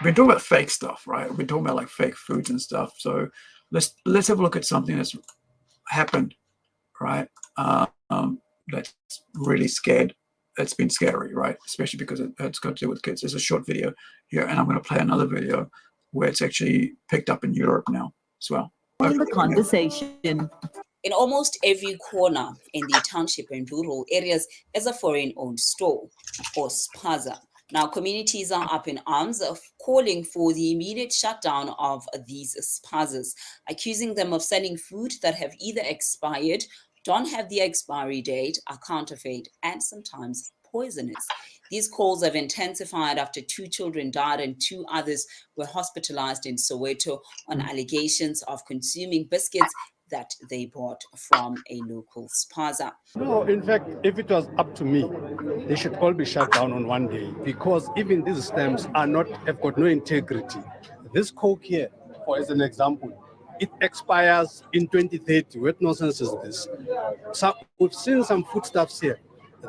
been talking about fake stuff, right? We've been talking about like fake foods and stuff. So let's have a look at something that's happened, right? That's really scared. It's been scary, right? Especially because it's got to do with kids. There's a short video here, and I'm going to play another video where it's actually picked up in Europe now as well. In the conversation. In almost every corner in the township and rural areas is a foreign-owned store or spaza. Now, communities are up in arms of calling for the immediate shutdown of these spazas, accusing them of selling food that have either expired, don't have the expiry date, are counterfeit, and sometimes poisonous. These calls have intensified after 2 children died and 2 others were hospitalized in Soweto on allegations of consuming biscuits that they bought from a local spaza. No, in fact, if it was up to me, they should all be shut down on one day, because even these stamps have got no integrity. This Coke here, for as an example, it expires in 2030. What nonsense is this? So we've seen some foodstuffs here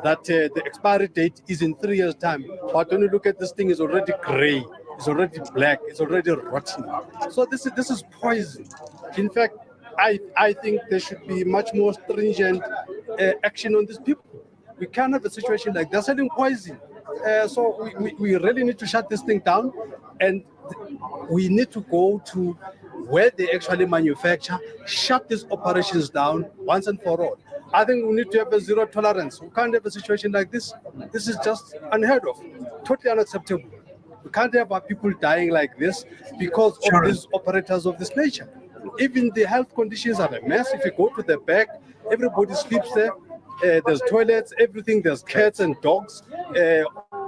that the expiry date is in 3 years' time. But when you look at this thing, it's already gray, it's already black, it's already rotten. So this is poison. In fact, I think there should be much more stringent action on these people. We can't have a situation like they're selling poison. So we really need to shut this thing down, and we need to go to where they actually manufacture, shut these operations down once and for all. I think we need to have a zero tolerance. We can't have a situation like this. This is just unheard of, totally unacceptable. We can't have our people dying like this because of these operators of this nature. Even the health conditions are a mess. If you go to the back, everybody sleeps there. There's toilets, everything. There's cats and dogs,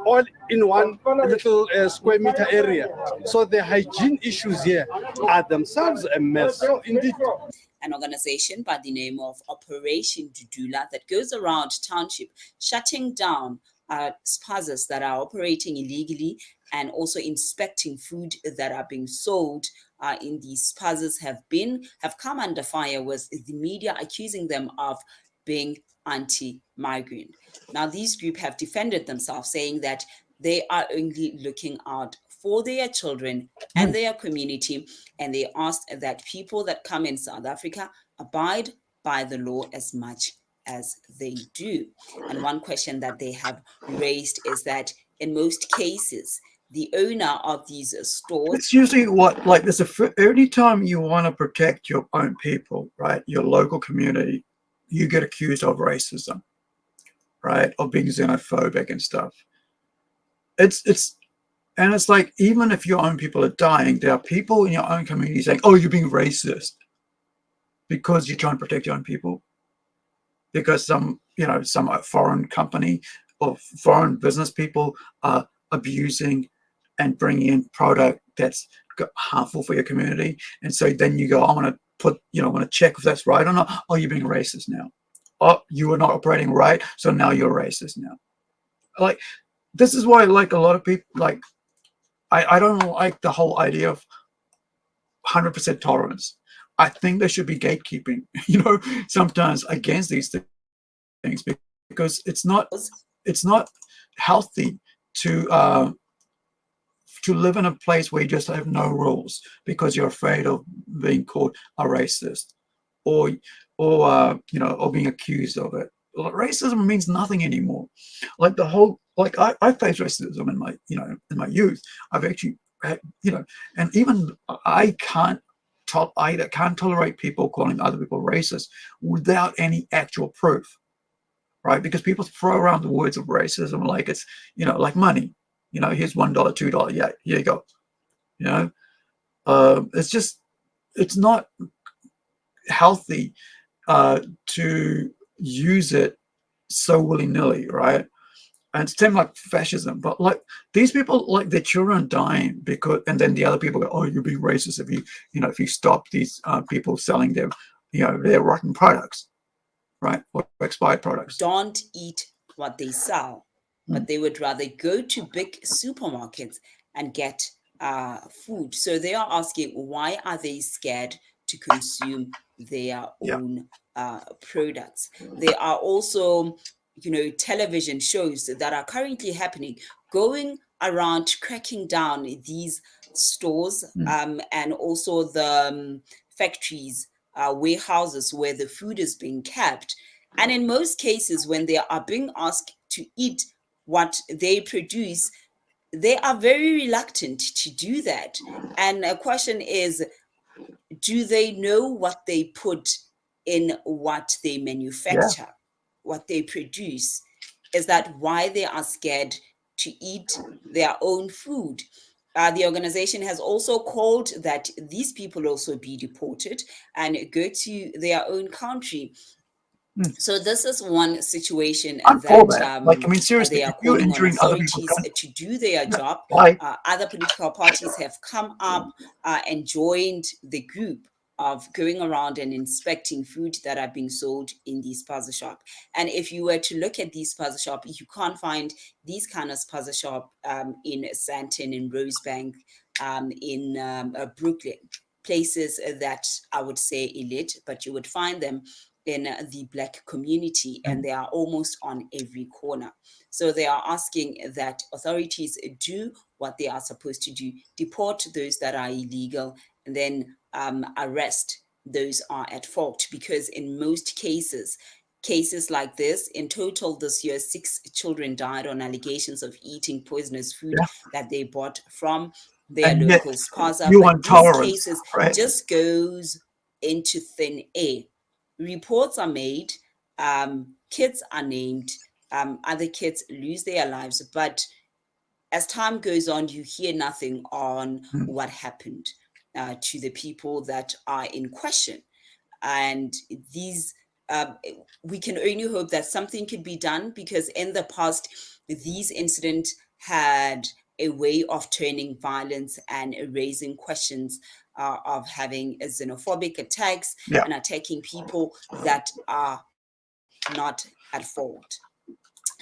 all in one little square meter area. So the hygiene issues here are themselves a mess. So indeed. An organization by the name of Operation Dudula that goes around township shutting down spazas that are operating illegally and also inspecting food that are being sold in these spazas have come under fire with the media accusing them of being anti-migrant. Now, these groups have defended themselves, saying that they are only looking out for their children and their community, and they asked that people that come in South Africa abide by the law as much as they do. And one question that they have raised is that in most cases, the owner of these stores... It's usually what, like there's every time you want to protect your own people, right, your local community, you get accused of racism, right, of being xenophobic and stuff. And it's like, even if your own people are dying, there are people in your own community saying, oh, you're being racist because you're trying to protect your own people. Because some foreign company or foreign business people are abusing and bringing in product that's harmful for your community. And so then you go, I want to check if that's right or not. Oh, you're being racist now. Oh, you were not operating right, so now you're racist now. Like, this is why, like, a lot of people, like, I don't like the whole idea of 100% tolerance. I think there should be gatekeeping, sometimes against these things, because it's not healthy to live in a place where you just have no rules because you're afraid of being called a racist or being accused of it. Racism means nothing anymore. Like I faced racism in my youth. I've actually had, and even I can't tolerate people calling other people racist without any actual proof, right? Because people throw around the words of racism like it's, like money. Here's $1, $2, yeah, here you go. It's not healthy to use it so willy-nilly, right? And it's same like fascism, but like these people, like their children dying and then the other people go, oh, you're being racist if you stop these people selling their rotten products, right, or expired products. Don't eat what they sell, but they would rather go to big supermarkets and get food. So they are asking, why are they scared to consume their own products? There are also television shows that are currently happening, going around cracking down these stores and also the factories, warehouses where the food is being kept. And in most cases, when they are being asked to eat what they produce, they are very reluctant to do that. And a question is, do they know what they put in what they manufacture, what they produce? Is that why they are scared to eat their own food? The organization has also called that these people also be deported and go to their own country. So this is one situation I'm for that that. Like, I mean, seriously, they are if you're calling on entering other people's authorities countries, to do their job. like, Other political parties have come up and joined the group of going around and inspecting food that are being sold in these spaza shop. And if you were to look at these spaza shop, you can't find these kind of spaza shop in Sandton, in Rosebank, in Brooklyn, places that I would say elite, but you would find them in the Black community, and they are almost on every corner. So they are asking that authorities do what they are supposed to do, deport those that are illegal, and then arrest those are at fault. Because in most cases like this, in total this year, 6 children died on allegations of eating poisonous food that they bought from their and yet local spaza. you But want these tolerance, cases right? just goes into thin air. Reports are made, kids are named, other kids lose their lives, but as time goes on, you hear nothing on what happened to the people that are in question. And these, we can only hope that something could be done, because in the past, these incidents had a way of turning violence and raising questions of having xenophobic attacks and attacking people that are not at fault.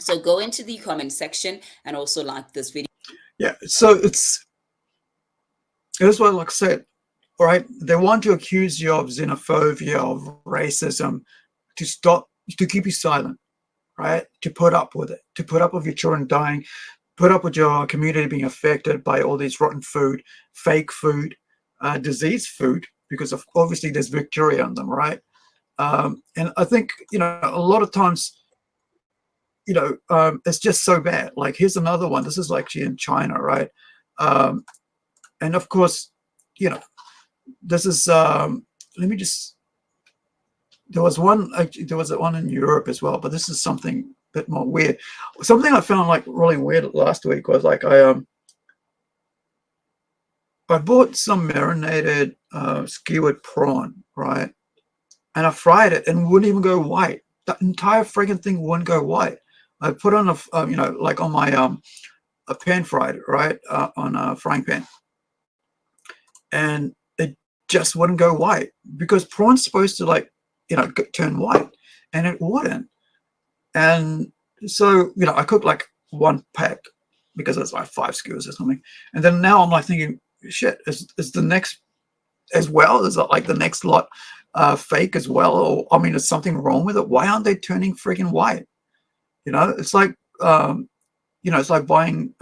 So go into the comment section and also like this video. Yeah, so it's what, like I said, right? They want to accuse you of xenophobia, of racism, to keep you silent, right? To put up with it, to put up with your children dying, put up with your community being affected by all these rotten food, fake food, disease food, because obviously there's bacteria on them, right? And I think, a lot of times, it's just so bad. Like, here's another one. This is actually in China, right? And of course, this is, let me just, there was one in Europe as well, but this is something a bit more weird. Something I found like really weird last week was like, I bought some marinated skewered prawn, right? And I fried it and it wouldn't even go white. The entire friggin' thing wouldn't go white. I put on like on my a pan fried, right, on a frying pan, and it just wouldn't go white, because prawn's supposed to, like, turn white, and it wouldn't. And so, I cooked like one pack because it's like 5 skewers or something, and then now I'm like thinking, shit, is the next as well? Is that like the next lot fake as well? Or, I mean, is something wrong with it? Why aren't they turning freaking white? It's like it's like buying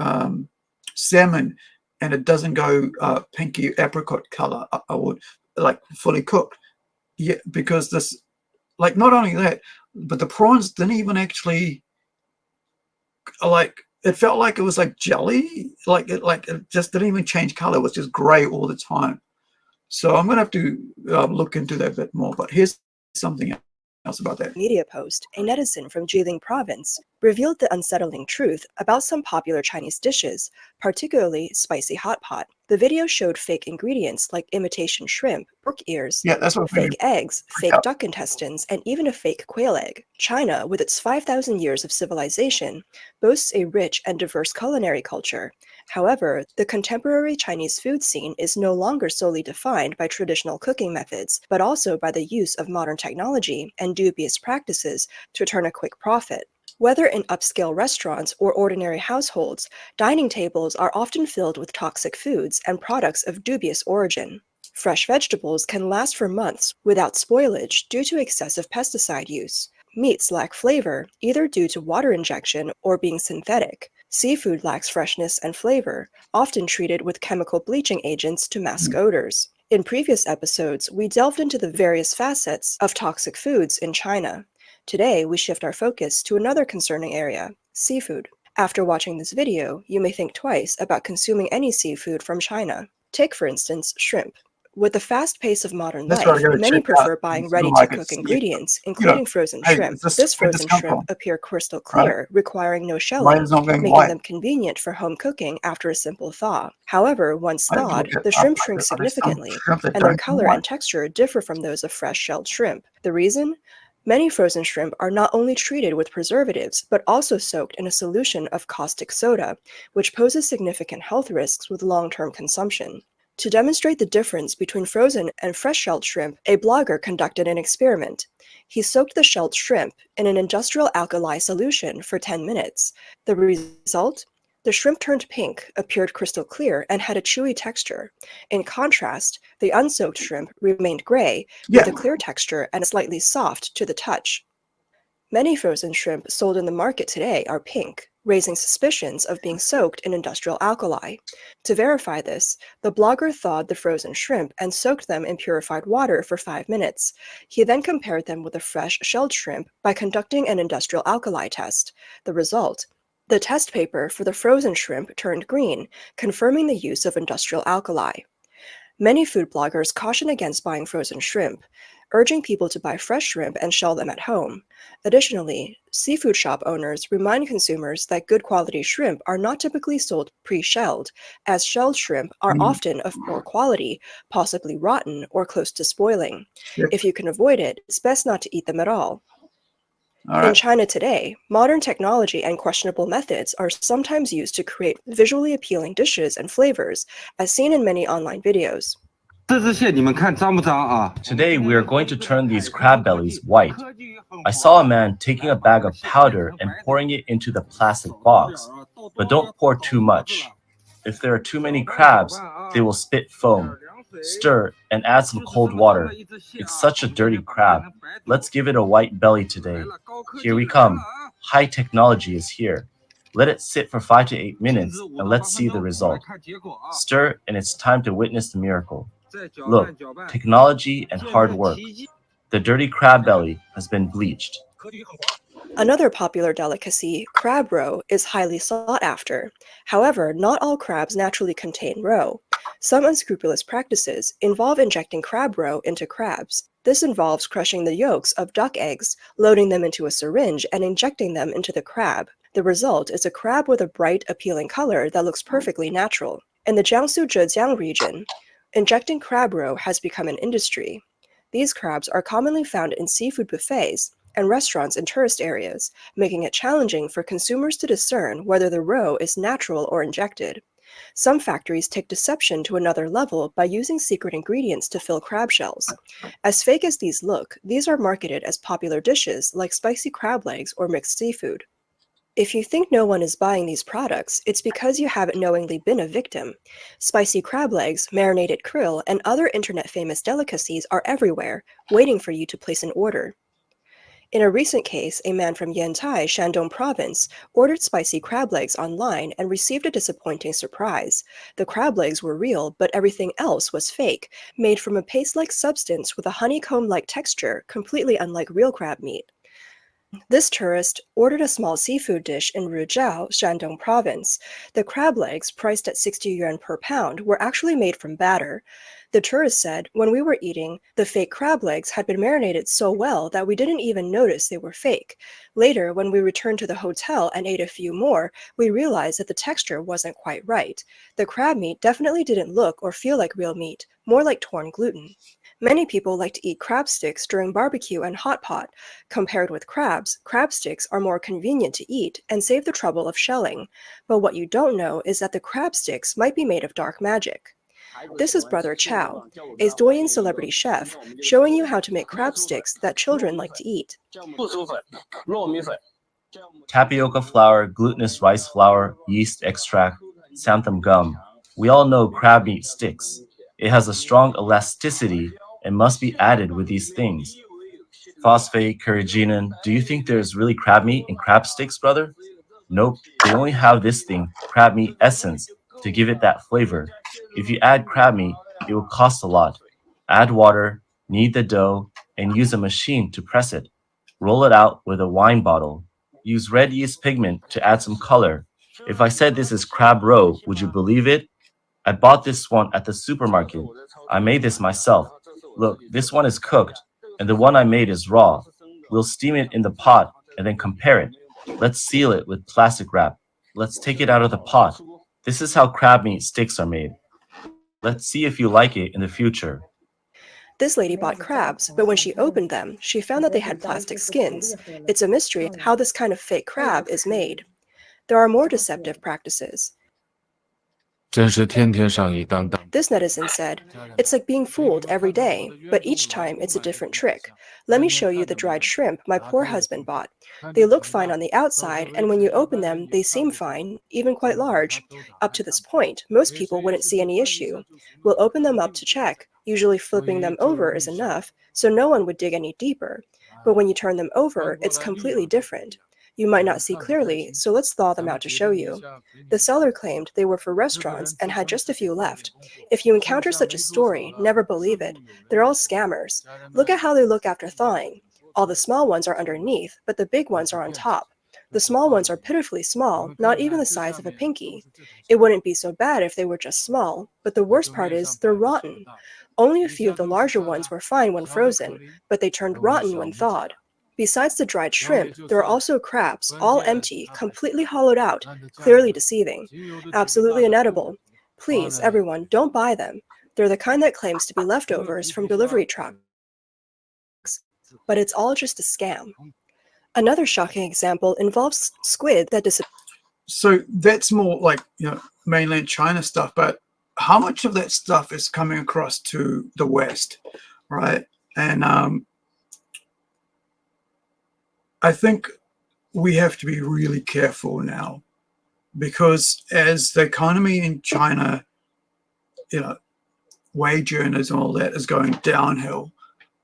salmon and it doesn't go pinky apricot color. I would like fully cooked. Yeah, because this, like, not only that, but the prawns didn't even actually, like, it felt like it was like jelly, it just didn't even change color. It was just gray all the time. So I'm gonna have to look into that a bit more. But here's something else about that. Media post, a netizen from Jilin province revealed the unsettling truth about some popular Chinese dishes, particularly spicy hot pot. The video showed fake ingredients like imitation shrimp, brook ears, That's what fake eggs, fake duck intestines, and even a fake quail egg. China, with its 5,000 years of civilization, boasts a rich and diverse culinary culture. However, the contemporary Chinese food scene is no longer solely defined by traditional cooking methods, but also by the use of modern technology and dubious practices to turn a quick profit. Whether in upscale restaurants or ordinary households, dining tables are often filled with toxic foods and products of dubious origin. Fresh vegetables can last for months without spoilage due to excessive pesticide use. Meats lack flavor, either due to water injection or being synthetic. Seafood lacks freshness and flavor, often treated with chemical bleaching agents to mask odors. In previous episodes, we delved into the various facets of toxic foods in China. Today, we shift our focus to another concerning area, seafood. After watching this video, you may think twice about consuming any seafood from China. Take, for instance, shrimp. With the fast pace of modern Let's try life, to go many check prefer out buying the ready-to-cook supermarkets, see if, ingredients, including frozen hey, shrimp. where'd This this frozen come shrimp from? appear crystal Right? clear, requiring no Why shelling, is it not going making white? them convenient for home cooking after a simple thaw. However, once I thawed, look at the shrimp are shrink there some significantly, shrimp that and their don't come color white? and texture differ from those of fresh-shelled shrimp. The reason? Many frozen shrimp are not only treated with preservatives, but also soaked in a solution of caustic soda, which poses significant health risks with long-term consumption. To demonstrate the difference between frozen and fresh-shelled shrimp, a blogger conducted an experiment. He soaked the shelled shrimp in an industrial alkali solution for 10 minutes. The result? The shrimp turned pink, appeared crystal clear, and had a chewy texture. In contrast, the unsoaked shrimp remained gray, with Yeah. a clear texture and slightly soft to the touch. Many frozen shrimp sold in the market today are pink, raising suspicions of being soaked in industrial alkali. To verify this, the blogger thawed the frozen shrimp and soaked them in purified water for 5 minutes. He then compared them with a fresh shelled shrimp by conducting an industrial alkali test. The result? The test paper for the frozen shrimp turned green, confirming the use of industrial alkali. Many food bloggers caution against buying frozen shrimp, urging people to buy fresh shrimp and shell them at home. Additionally, seafood shop owners remind consumers that good quality shrimp are not typically sold pre-shelled, as shelled shrimp are often of poor quality, possibly rotten or close to spoiling. Yep. If you can avoid it, it's best not to eat them at all. All In right. China today, modern technology and questionable methods are sometimes used to create visually appealing dishes and flavors, as seen in many online videos. Today we are going to turn these crab bellies white. I saw a man taking a bag of powder and pouring it into the plastic box. But don't pour too much. If there are too many crabs, they will spit foam. Stir and add some cold water. It's such a dirty crab. Let's give it a white belly today. Here we come. High technology is here. Let it sit for 5 to 8 minutes and let's see the result. Stir and it's time to witness the miracle. Look, technology and hard work. The dirty crab belly has been bleached. Another popular delicacy, crab roe, is highly sought after. However, not all crabs naturally contain roe. Some unscrupulous practices involve injecting crab roe into crabs. This involves crushing the yolks of duck eggs, loading them into a syringe, and injecting them into the crab. The result is a crab with a bright, appealing color that looks perfectly natural. In the Jiangsu Zhejiang region, injecting crab roe has become an industry. These crabs are commonly found in seafood buffets and restaurants in tourist areas, making it challenging for consumers to discern whether the roe is natural or injected. Some factories take deception to another level by using secret ingredients to fill crab shells. As fake as these look, these are marketed as popular dishes like spicy crab legs or mixed seafood. If you think no one is buying these products, it's because you haven't knowingly been a victim. Spicy crab legs, marinated krill, and other internet-famous delicacies are everywhere, waiting for you to place an order. In a recent case, a man from Yantai, Shandong province, ordered spicy crab legs online and received a disappointing surprise. The crab legs were real, but everything else was fake, made from a paste-like substance with a honeycomb-like texture, completely unlike real crab meat. This tourist ordered a small seafood dish in Rujiao, Shandong province. The crab legs, priced at 60 yuan per pound, were actually made from batter. The tourist said, when we were eating, the fake crab legs had been marinated so well that we didn't even notice they were fake. Later, when we returned to the hotel and ate a few more, we realized that the texture wasn't quite right. The crab meat definitely didn't look or feel like real meat, more like torn gluten. Many people like to eat crab sticks during barbecue and hot pot. Compared with crabs, crab sticks are more convenient to eat and save the trouble of shelling. But what you don't know is that the crab sticks might be made of dark magic. This is Brother Chow, a Douyin celebrity chef, showing you how to make crab sticks that children like to eat. Tapioca flour, glutinous rice flour, yeast extract, xanthan gum. We all know crab meat sticks. It has a strong elasticity and must be added with these things. Phosphate, carrageenan. Do you think there's really crab meat in crab sticks, brother? Nope, they only have this thing, crab meat essence, to give it that flavor. If you add crab meat, it will cost a lot. Add water, knead the dough, and use a machine to press it. Roll it out with a wine bottle. Use red yeast pigment to add some color. If I said this is crab roe, would you believe it? I bought this one at the supermarket. I made this myself. Look, this one is cooked, and the one I made is raw. We'll steam it in the pot and then compare it. Let's seal it with plastic wrap. Let's take it out of the pot. This is how crab meat sticks are made. Let's see if you like it in the future. This lady bought crabs, but when she opened them, she found that they had plastic skins. It's a mystery how this kind of fake crab is made. There are more deceptive practices. 真是天天上一当当。 This netizen said, "It's like being fooled every day, but each time it's a different trick. Let me show you the dried shrimp my poor husband bought. They look fine on the outside, and when you open them, they seem fine, even quite large. Up to this point, most people wouldn't see any issue. We'll open them up to check. Usually flipping them over is enough, so no one would dig any deeper. But when you turn them over, it's completely different. You might not see clearly, so let's thaw them out to show you." The seller claimed they were for restaurants and had just a few left. If you encounter such a story, never believe it. They're all scammers. Look at how they look after thawing. All the small ones are underneath, but the big ones are on top. The small ones are pitifully small, not even the size of a pinky. It wouldn't be so bad if they were just small, but the worst part is they're rotten. Only a few of the larger ones were fine when frozen, but they turned rotten when thawed. Besides the dried shrimp, there are also crabs, all empty, completely hollowed out, clearly deceiving. Absolutely inedible. Please, everyone, don't buy them. They're the kind that claims to be leftovers from delivery trucks. But it's all just a scam. Another shocking example involves squid that disappeared. So that's more like, mainland China stuff, but how much of that stuff is coming across to the West, right? And I think we have to be really careful now, because as the economy in China, wage earners and all that is going downhill,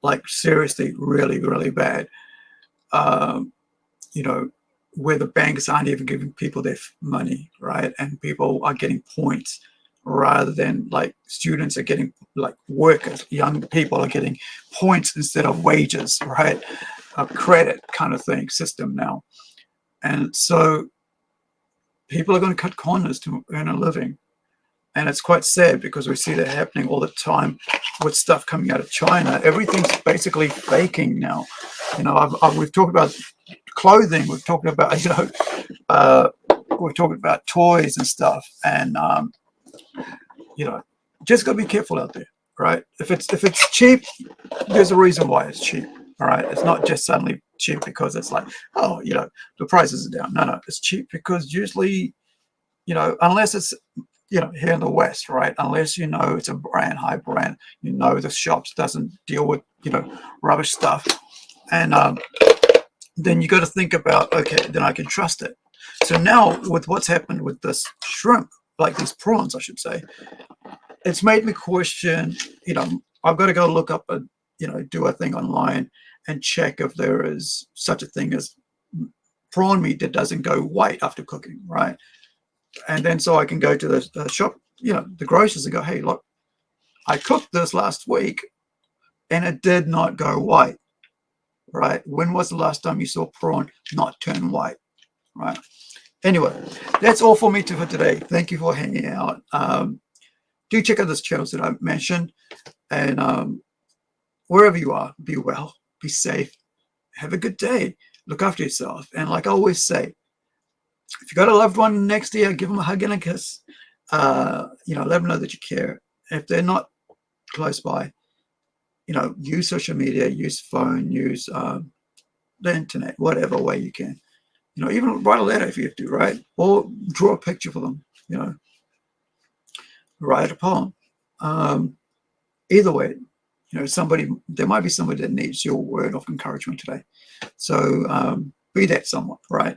like seriously, really, really bad. Where the banks aren't even giving people their money, right? And people are getting points rather than like students are getting, like workers, young people are getting points instead of wages, right? A credit kind of thing system now. And so people are going to cut corners to earn a living. And it's quite sad because we see that happening all the time with stuff coming out of China. Everything's basically faking now. We've talked about clothing. We've talked about, we're talking about toys and stuff. And, just got to be careful out there, right? If it's cheap, there's a reason why it's cheap, all right? It's not just suddenly cheap because it's like, the prices are down. No, it's cheap because usually, unless it's, here in the West, right? Unless it's a high brand, the shops doesn't deal with, rubbish stuff. And then you got to think about, okay, then I can trust it. So now with what's happened with this shrimp, like these prawns, I should say, it's made me question, I've got to go look up do a thing online and check if there is such a thing as prawn meat that doesn't go white after cooking, right? And then so I can go to the shop, the grocers, and go, hey, look, I cooked this last week and it did not go white, right? When was the last time you saw prawn not turn white, right? Anyway, that's all for me for today. Thank you for hanging out. Do check out those channels that I mentioned. And wherever you are, be well, be safe, have a good day, look after yourself. And like I always say, if you got a loved one next to you, give them a hug and a kiss. Let them know that you care. If they're not close by, use social media, use phone, use the internet, whatever way you can. Even write a letter if you have to, right? Or draw a picture for them, write a poem. Either way, there might be somebody that needs your word of encouragement today. So be that someone, right?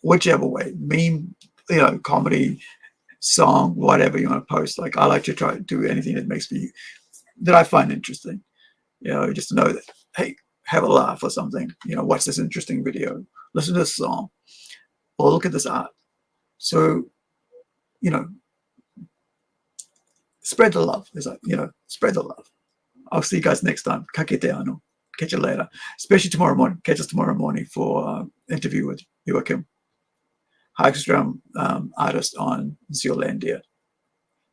Whichever way, meme, comedy, song, whatever you want to post. Like I like to try to do anything that I find interesting, just to know that, hey, have a laugh or something, watch this interesting video, listen to this song. or look at this art. So, you know, spread the love. It's like, you know, spread the love. I'll see you guys next time. Ka kite ano. Catch you later. Especially tomorrow morning. Catch us tomorrow morning for interview with Joachim, Hagström, artist on Zealandia.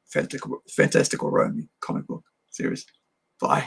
Fantastical Romy comic book series. Bye.